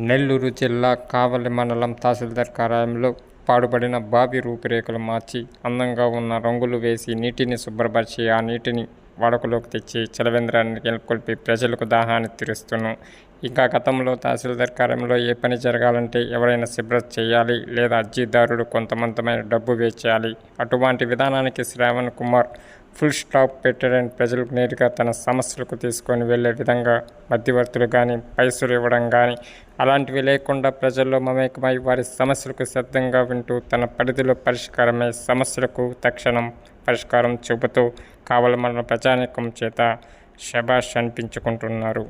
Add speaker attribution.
Speaker 1: నెల్లూరు జిల్లా కావలి మండలం తహసీల్దార్ కార్యాలయంలో పాడుపడిన బావి రూపురేఖలు మార్చి అందంగా ఉన్న రంగులు వేసి నీటిని శుభ్రపరిచి ఆ నీటిని వాడుకలోకి తెచ్చి చలవేంద్రాన్ని నెలకొల్పి ప్రజలకు దాహాన్ని తీరుస్తున్నాం. ఇంకా గతంలో తహసీల్దార్ కార్యాలయంలో ఏ పని జరగాలంటే ఎవరైనా శుభ్రత చేయాలి లేదా అర్జీదారుడు కొంతమంతమైన డబ్బు వేచేయాలి. అటువంటి విధానానికి శ్రావణ్ కుమార్ ఫుల్ స్టాప్ పెట్టారని ప్రజలకు నేరుగా తన సమస్యలకు తీసుకొని వెళ్లే విధంగా మధ్యవర్తులు కానీ పైసలు ఇవ్వడం కానీ అలాంటివి లేకుండా ప్రజల్లో మమేకమై వారి సమస్యలకు శ్రద్ధంగా వింటూ తన పరిధిలో పరిష్కారమై సమస్యలకు తక్షణం పరిష్కారం చూపుతూ కావలి మండల ప్రజానీకం చేత శభాష్ అనిపించుకుంటున్నారు.